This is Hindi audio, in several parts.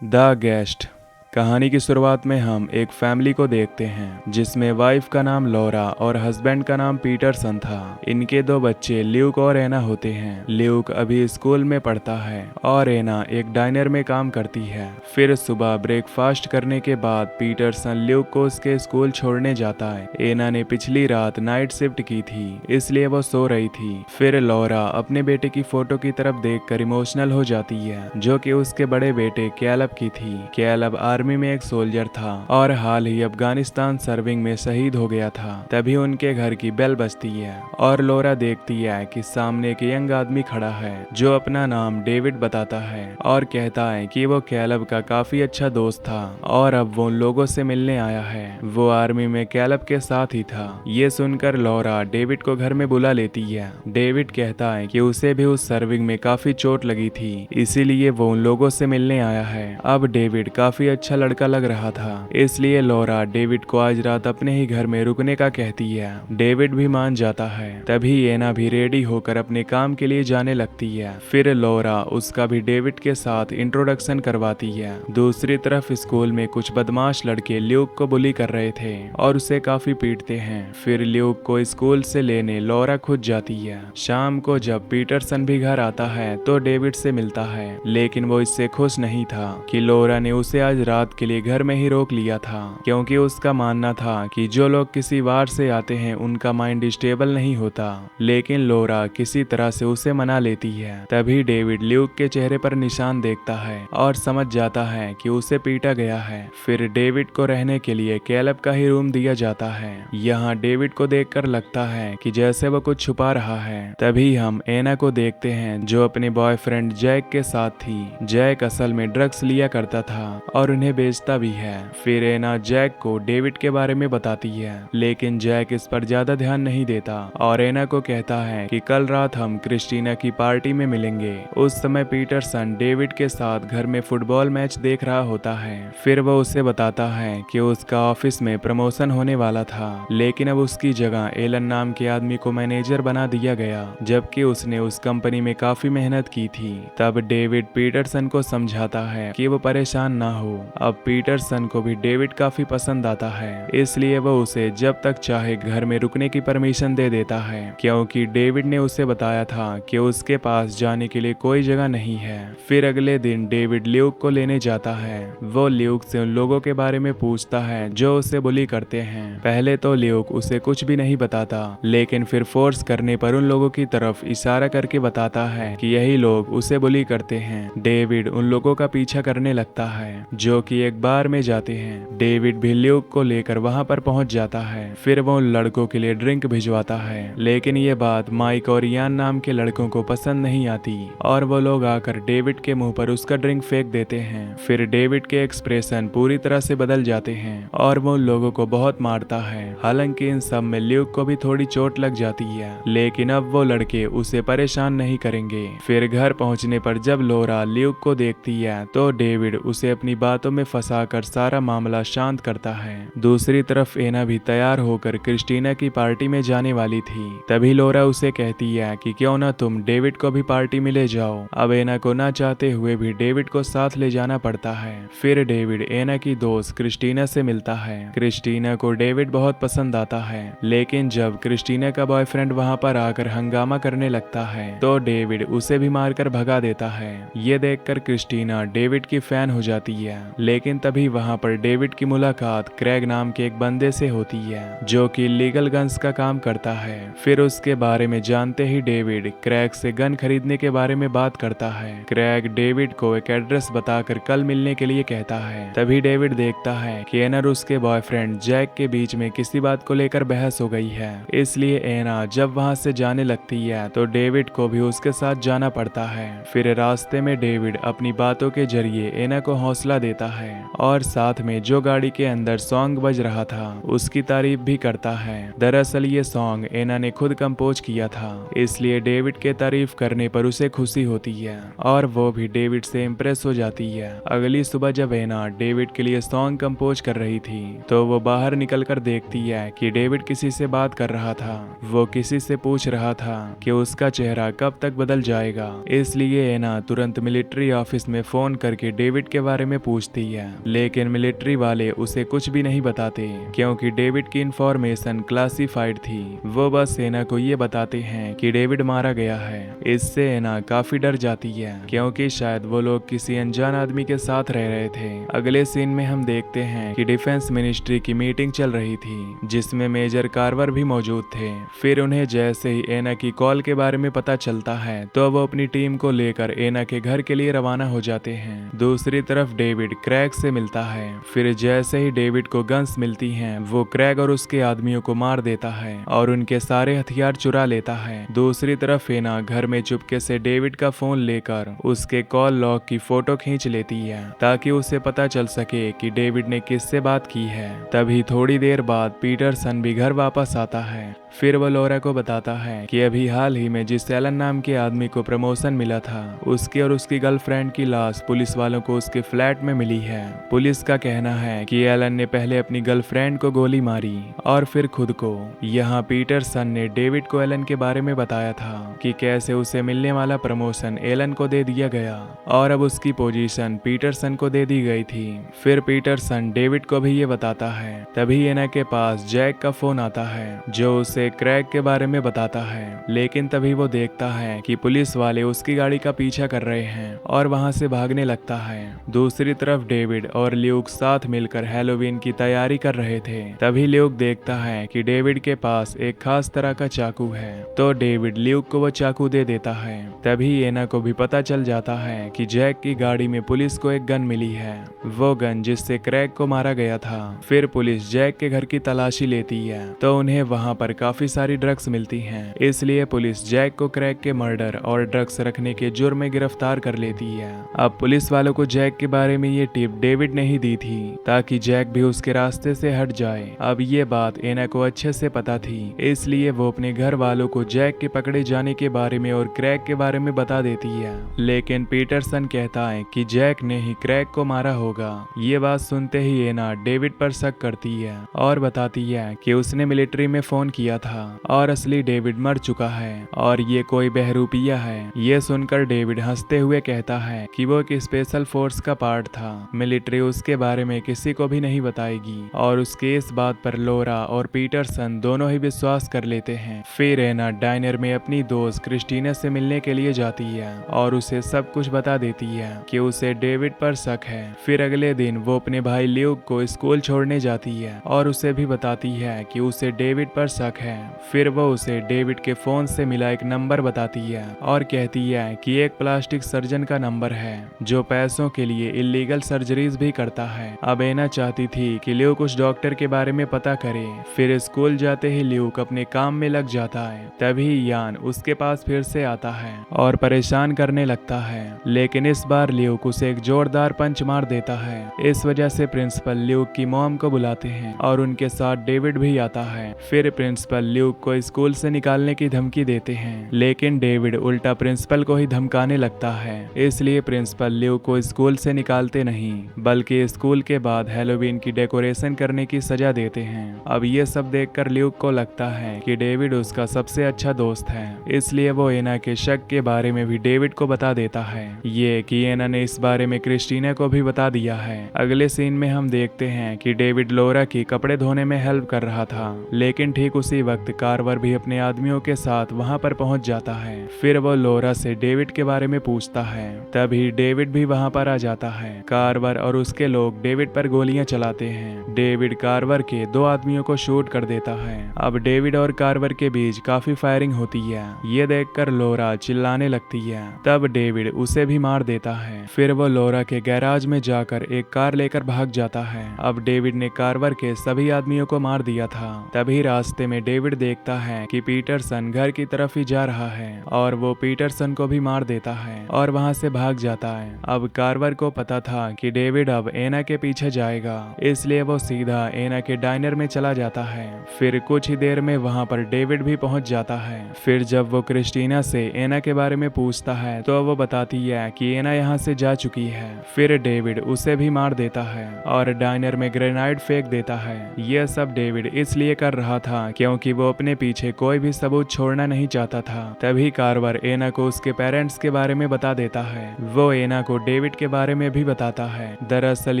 The guest. कहानी की शुरुआत में हम एक फैमिली को देखते हैं जिसमें वाइफ का नाम लॉरा और हस्बैंड का नाम पीटरसन था। इनके दो बच्चे ल्यूक और एना होते हैं। ल्यूक अभी स्कूल में पढ़ता है और एना एक डाइनर में काम करती है। फिर सुबह ब्रेकफास्ट करने के बाद पीटरसन ल्यूक को उसके स्कूल छोड़ने जाता है। एना ने पिछली रात नाइट शिफ्ट की थी, इसलिए वो सो रही थी। फिर लॉरा अपने बेटे की फोटो की तरफ देखकर इमोशनल हो जाती है, जो कि उसके बड़े बेटे कैलब की थी। कैलब आर्मी में एक सोल्जर था और हाल ही अफगानिस्तान सर्विंग में शहीद हो गया था। तभी उनके घर की बेल बजती है और लॉरा देखती है कि सामने एक यंग आदमी खड़ा है जो अपना नाम डेविड बताता है और कहता है कि वो कैलब का काफी अच्छा दोस्त था और अब वो उन लोगों से मिलने आया है। वो आर्मी में कैलब के साथ ही था। ये सुनकर लॉरा डेविड को घर में बुला लेती है। डेविड कहता है कि उसे भी उस सर्विंग में काफी चोट लगी थी, इसीलिए वो उन लोगों से मिलने आया है। अब डेविड काफी अच्छा लड़का लग रहा था, इसलिए लॉरा डेविड को आज रात अपने ही घर में रुकने का कहती है। डेविड भी मान जाता है। तभी एना भी रेडी होकर अपने काम के लिए जाने लगती है। फिर लॉरा उसका भी डेविड के साथ इंट्रोडक्शन करवाती है। दूसरी तरफ स्कूल में कुछ बदमाश लड़के ल्यूक को बुली कर रहे थे और उसे काफी पीटते हैं। फिर ल्यूक को स्कूल से लेने लॉरा खुद जाती है। शाम को जब पीटरसन भी घर आता है तो डेविड से मिलता है, लेकिन वो इससे खुश नहीं था कि लॉरा ने उसे आज रात के लिए घर में ही रोक लिया था, क्योंकि उसका मानना था कि जो लोग किसी वार से आते हैं उनका माइंड स्टेबल नहीं होता। लेकिन लॉरा किसी तरह से उसे मना लेती है। तभी डेविड ल्यूक के चेहरे पर निशान देखता है और समझ जाता है कि उसे पीटा गया है। फिर डेविड को रहने के लिए कैलब का ही रूम दिया जाता है। यहाँ डेविड को देखकर लगता है कि जैसे वो कुछ छुपा रहा है। तभी हम एना को देखते हैं जो अपने बॉयफ्रेंड जैक के साथ थी। जैक असल में ड्रग्स लिया करता था और उन्हें बेचता भी है। फिर एना जैक को डेविड के बारे में बताती है, लेकिन जैक इस पर ज्यादा ध्यान नहीं देता और एना को कहता है कि कल रात हम क्रिस्टीना की पार्टी में मिलेंगे। उस समय पीटरसन डेविड के साथ घर में फुटबॉल मैच देख रहा होता है। फिर वो उसे बताता है कि उसका ऑफिस में प्रमोशन होने वाला था, लेकिन अब उसकी जगह एलन नाम के आदमी को मैनेजर बना दिया गया, जबकि उसने उस कंपनी में काफी मेहनत की थी। तब डेविड पीटरसन को समझाता है कि वो परेशान ना हो। अब पीटरसन को भी डेविड काफी पसंद आता है, इसलिए वो उसे जब तक चाहे घर में रुकने की परमिशन दे देता है, क्योंकि डेविड ने उसे बताया था कि उसके पास जाने के लिए कोई जगह नहीं है। फिर अगले दिन डेविड ल्यूक को लेने जाता है। वो ल्यूक से उन लोगों के बारे में पूछता है जो उसे बुली करते हैं। पहले तो ल्यूक उसे कुछ भी नहीं बताता, लेकिन फिर फोर्स करने पर उन लोगों की तरफ इशारा करके बताता है कि यही लोग उसे बुली करते हैं। डेविड उन लोगों का पीछा करने लगता है जो कि एक बार में जाते हैं। डेविड भी ल्यूक को लेकर वहां पर पहुंच जाता है। फिर वो उन लड़कों के लिए ड्रिंक भिजवाता है, लेकिन ये बात माइक और यान नाम के लड़कों को पसंद नहीं आती और वो लोग आकर डेविड के मुंह पर उसका ड्रिंक फेंक देते हैं। फिर डेविड के एक्सप्रेशन पूरी तरह से बदल जाते हैं और वो उन लोगों को बहुत मारता है। हालांकि इन सब में ल्यूक को भी थोड़ी चोट लग जाती है, लेकिन अब वो लड़के उसे परेशान नहीं करेंगे। फिर घर पहुंचने पर जब लॉरा ल्यूक को देखती है तो डेविड उसे अपनी बातों में फंसाकर सारा मामला शांत करता है। दूसरी तरफ एना भी तैयार होकर क्रिस्टीना की पार्टी में जाने वाली थी। तभी लॉरा उसे कहती है कि क्यों ना तुम डेविड को भी पार्टी में ले जाओ। अब एना को ना चाहते हुए भी डेविड को साथ ले जाना पड़ता है। फिर डेविड एना की दोस्त क्रिस्टीना से मिलता है। क्रिस्टीना को डेविड बहुत पसंद आता है, लेकिन जब क्रिस्टीना का बॉयफ्रेंड वहां पर आकर हंगामा करने लगता है तो डेविड उसे भी मारकर भगा देता है। ये देखकर क्रिस्टीना डेविड की फैन हो जाती है, लेकिन तभी वहां पर डेविड की मुलाकात क्रैग नाम के एक बंदे से होती है जो कि लीगल गन्स का काम करता है। फिर उसके बारे में जानते ही डेविड क्रैग से गन खरीदने के बारे में बात करता है। क्रैग डेविड को एक एड्रेस बताकर कल मिलने के लिए कहता है। तभी डेविड देखता है कि एना और उसके बॉयफ्रेंड जैक के बीच में किसी बात को लेकर बहस हो गई है, इसलिए एना जब वहां से जाने लगती है तो डेविड को भी उसके साथ जाना पड़ता है। फिर रास्ते में डेविड अपनी बातों के जरिए एना को हौसला देता है और साथ में जो गाड़ी के अंदर सॉन्ग बज रहा था उसकी तारीफ भी करता है। दरअसल ये सॉन्ग एना ने खुद कंपोज किया था, इसलिए डेविड के तारीफ करने पर उसे खुशी होती है और वो भी डेविड से इम्प्रेस हो जाती है। अगली सुबह जब एना डेविड के लिए सॉन्ग कंपोज कर रही थी तो वो बाहर निकलकर देखती है कि डेविड किसी से बात कर रहा था। वो किसी से पूछ रहा था कि उसका चेहरा कब तक बदल जाएगा। इसलिए एना तुरंत मिलिट्री ऑफिस में फोन करके डेविड के बारे में पूछती है, लेकिन मिलिट्री वाले उसे कुछ भी नहीं बताते क्योंकि डेविड की इंफॉर्मेशन क्लासिफाइड थी। वो बस एना को ये बताते हैं कि डेविड मारा गया है। इससे एना काफी डर जाती है क्योंकि शायद वो लोग किसी अनजान आदमी के साथ रह रहे थे। अगले सीन में हम देखते हैं कि डिफेंस मिनिस्ट्री की मीटिंग चल रही थी जिसमें मेजर कार्वर भी मौजूद थे। फिर उन्हें जैसे ही एना की कॉल के बारे में पता चलता है तो वो अपनी टीम को लेकर एना के घर के लिए रवाना हो जाते हैं। दूसरी तरफ डेविड क्रैग से मिलता है। फिर जैसे ही डेविड को गन्स मिलती हैं वो क्रैग और उसके आदमियों को मार देता है और उनके सारे हथियार चुरा लेता है। दूसरी तरफ एना घर में चुपके से डेविड का फोन लेकर उसके कॉल लॉग की फोटो खींच लेती है ताकि उसे पता चल सके कि डेविड ने किससे बात की है। तभी थोड़ी देर बाद पीटरसन भी घर वापस आता है। फिर वो लौरा को बताता है कि अभी हाल ही में जिस एलन नाम के आदमी को प्रमोशन मिला था उसकी और उसकी गर्लफ्रेंड की लाश पुलिस वालों को उसके फ्लैट में मिली है। पुलिस का कहना है कि एलन ने पहले अपनी गर्लफ्रेंड को गोली मारी और फिर खुद को। यहाँ पीटरसन ने डेविड को एलन के बारे में बताया था कि कैसे उसे मिलने वाला प्रमोशन एलन को दे दिया गया और अब उसकी पोजीशन पीटरसन को दे दी गई थी। फिर पीटरसन डेविड को भी ये बताता है। तभी एना के पास जैक का फोन आता है जो उसे क्रैग के बारे में बताता है, लेकिन तभी वो देखता है कि पुलिस वाले उसकी गाड़ी का पीछा कर रहे हैं और वहां से भागने लगता है। दूसरी तरफ डेविड और ल्यूक साथ मिलकर हैलोवीन की तैयारी कर रहे थे। तभी ल्यूक देखता है कि डेविड के पास एक खास तरह का चाकू है तो डेविड ल्यूक को वो चाकू दे देता है। तभी एना को भी पता चल जाता है कि जैक की गाड़ी में पुलिस को एक गन मिली है, वो गन जिससे क्रैग को मारा गया था। फिर पुलिस जैक के घर की तलाशी लेती है तो उन्हें वहां पर काफी सारी ड्रग्स मिलती हैं। इसलिए पुलिस जैक को क्रैग के मर्डर और ड्रग्स रखने के जुर्म में गिरफ्तार कर लेती है। अब पुलिस वालों को जैक के बारे में ये टिप डेविड ने ही दी थी ताकि जैक भी उसके रास्ते से हट जाए। अब ये बात एना को अच्छे से पता थी, इसलिए वो अपने घर वालों को जैक के पकड़े जाने के बारे में और क्रैग के बारे में बता देती है। लेकिन पीटरसन कहता है कि जैक ने ही क्रैग को मारा होगा। ये बात सुनते ही एना डेविड पर शक करती है और बताती है कि उसने मिलिट्री में फोन किया था और असली डेविड मर चुका है और ये कोई बहरूपिया है। ये सुनकर डेविड हंसते हुए कहता है कि वो एक स्पेशल फोर्स का पार्ट था, मिलिट्री उसके बारे में किसी को भी नहीं बताएगी और उसके इस बात पर लौरा और पीटरसन दोनों ही विश्वास कर लेते हैं। फिर एना डाइनर में अपनी दोस्त क्रिस्टीना से मिलने के लिए जाती है और उसे सब कुछ बता देती है कि उसे डेविड पर शक है। फिर अगले दिन वो अपने भाई ल्यूक को स्कूल छोड़ने जाती है और उसे भी बताती है कि उसे डेविड पर शक है। फिर वो उसे डेविड के फोन से मिला एक नंबर बताती है और कहती है कि एक प्लास्टिक सर्जन का नंबर है जो पैसों के लिए इलीगल सर्जरीज भी करता है। अब एना चाहती थी कि ल्यूक उस डॉक्टर के बारे में पता करे। फिर स्कूल जाते ही ल्यूक अपने काम में लग जाता है। तभी यान उसके पास फिर से आता है और परेशान करने लगता है, लेकिन इस बार ल्यूक उसे एक जोरदार पंच मार देता है। इस वजह से प्रिंसिपल ल्यूक की मॉम को बुलाते हैं और उनके साथ डेविड भी आता है। फिर प्रिंसिपल ल्यूक को स्कूल से निकालने की धमकी देते हैं, लेकिन डेविड उल्टा प्रिंसिपल को ही धमकाने लगता है। इसलिए प्रिंसिपल ल्यूक को स्कूल से निकालते नहीं बल्कि स्कूल के बाद हैलोवीन की डेकोरेशन करने की सजा देते हैं। अब ये सब देखकर ल्यूक को लगता है कि डेविड उसका सबसे अच्छा दोस्त है, इसलिए वो एना के शक के बारे में भी डेविड को बता देता है। ये कि एना ने इस बारे में क्रिस्टीना को भी बता दिया है। अगले सीन में हम देखते हैं कि डेविड लौरा की कपड़े धोने में हेल्प कर रहा था, लेकिन ठीक उसी वक्त कार्वर भी अपने आदमियों के साथ वहां पर पहुंच जाता है। फिर वो लौरा से डेविड के बारे में पूछता है। तभी डेविड भी वहां पर आ जाता है। कार्वर और उसके लोग डेविड पर गोलियां चलाते हैं। डेविड कार्वर के 2 आदमियों को शूट कर देता है। अब डेविड और कार्वर के बीच काफी फायरिंग होती है। ये देखकर लौरा चिल्लाने लगती है। तब डेविड उसे भी मार देता है। फिर वो लौरा के गैराज में जाकर एक कार लेकर भाग जाता है। अब डेविड ने कार्वर के सभी आदमियों को मार दिया था। तभी रास्ते में डेविड देखता है कि पीटरसन घर की तरफ ही जा रहा है और वो पीटरसन को भी मार देता है और वहां से भाग जाता है। अब कार्वर को पता था कि डेविड अब एना के पीछे जाएगा, इसलिए वो सीधा एना के डाइनर में चला जाता है। फिर कुछ ही देर में वहां पर डेविड भी पहुंच जाता है। फिर जब वो क्रिस्टीना से एना के बारे में पूछता है तो वो बताती है कि एना यहाँ से जा चुकी है। फिर डेविड उसे भी मार देता है और डाइनर में ग्रेनाइड फेंक देता है। यह सब डेविड इसलिए कर रहा था क्योंकि वो अपने पीछे कोई भी सबूत छोड़ना नहीं चाहता था। तभी कार्वर एना को उसके पेरेंट्स के बारे में बता देता है। वो एना को डेविड के बारे में भी बताता है। दरअसल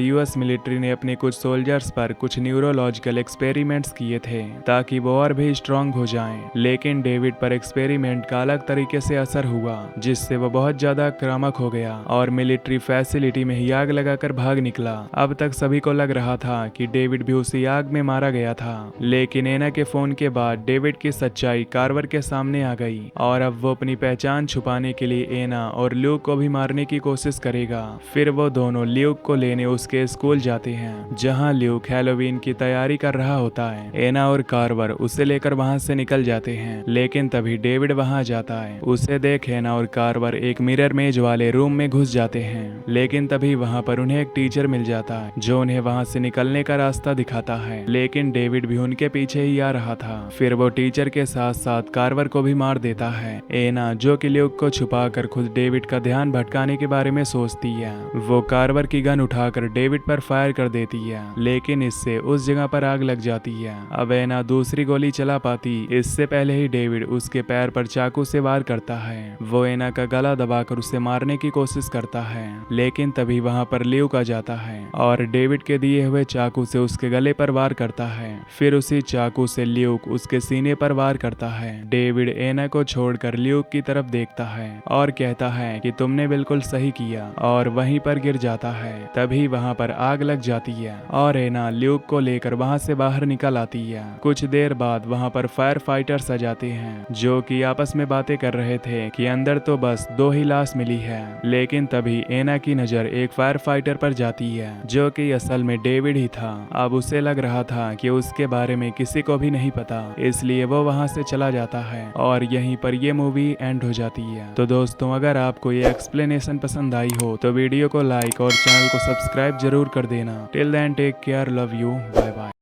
यूएस मिलिट्री ने अपने कुछ सोल्जर्स पर कुछ न्यूरोलॉजिकल एक्सपेरिमेंट्स किए थे ताकि वो और भी स्ट्रांग हो जाएं। लेकिन डेविड पर एक्सपेरिमेंट का अलग तरीके से असर हुआ, जिससे वो बहुत ज्यादा आक्रामक हो गया और मिलिट्री फैसिलिटी में ही आग लगाकर भाग निकला। अब तक सभी को लग रहा था कि डेविड भी उसी आग में मारा गया था, लेकिन एना के फोन के बाद डेविड की सच्चाई कार्वर के सामने आ गई और अब वो अपनी पहचान छुपाने के लिए एना और ल्यूक को भी मारने की कोशिश करेगा। फिर वो दोनों ल्यूक को लेने उसके स्कूल जाते हैं, जहां ल्यूक हैलोवीन की तैयारी कर रहा होता है। एना और कार्वर उसे लेकर वहां से निकल जाते हैं, लेकिन तभी डेविड वहां जाता है। उसे देख एना और कार्वर एक मिरर मेज वाले रूम में घुस जाते हैं, लेकिन तभी वहां पर उन्हें एक टीचर मिल जाता है जो उन्हें वहां से निकलने का रास्ता दिखाता है, लेकिन डेविड भी उनके पीछे ही आ रहा था। फिर वो टीचर के साथ साथ कार्वर को भी मार देता है। एना, जो कि ल्यूक को छुपाकर खुद डेविड का ध्यान भटकाने के बारे में सोचती है, वो कार्वर की गन उठाकर डेविड पर फायर कर देती है, लेकिन इससे उस जगह पर आग लग जाती है। अब एना दूसरी गोली चला पाती इससे पहले ही डेविड उसके पैर पर चाकू से वार करता है। वो एना का गला दबाकर उसे मारने की कोशिश करता है, लेकिन तभी वहां पर ल्यूक आ जाता है और डेविड के दिए हुए चाकू से उसके गले पर वार करता है। फिर उसी चाकू से ल्यूक उसके सीने पर वार करता है। डेविड एना को छोड़कर ल्यूक की तरफ देखता है और कहता है कि तुमने बिल्कुल सही किया, और वहीं पर गिर जाता है। तभी वहां पर आग लग जाती है और एना ल्यूक को लेकर वहां से बाहर निकल आती है। कुछ देर बाद वहां पर फायर फाइटर्स आ जाते हैं, जो कि आपस में बातें कर रहे थे कि अंदर तो बस 2 ही लाश मिली है। लेकिन तभी एना की नजर एक फायर फाइटर पर जाती है, जो कि असल में डेविड ही था। अब उसे लग रहा था कि उसके बारे में किसी को भी नहीं पता, इसलिए वो वहां से चला जाता है और यहीं पर ये मूवी एंड हो जाती है। तो दोस्तों, अगर आपको ये एक्सप्लेनेशन पसंद आई हो तो वीडियो को लाइक और चैनल को सब्सक्राइब जरूर कर देना। Till then take care, love you, bye bye.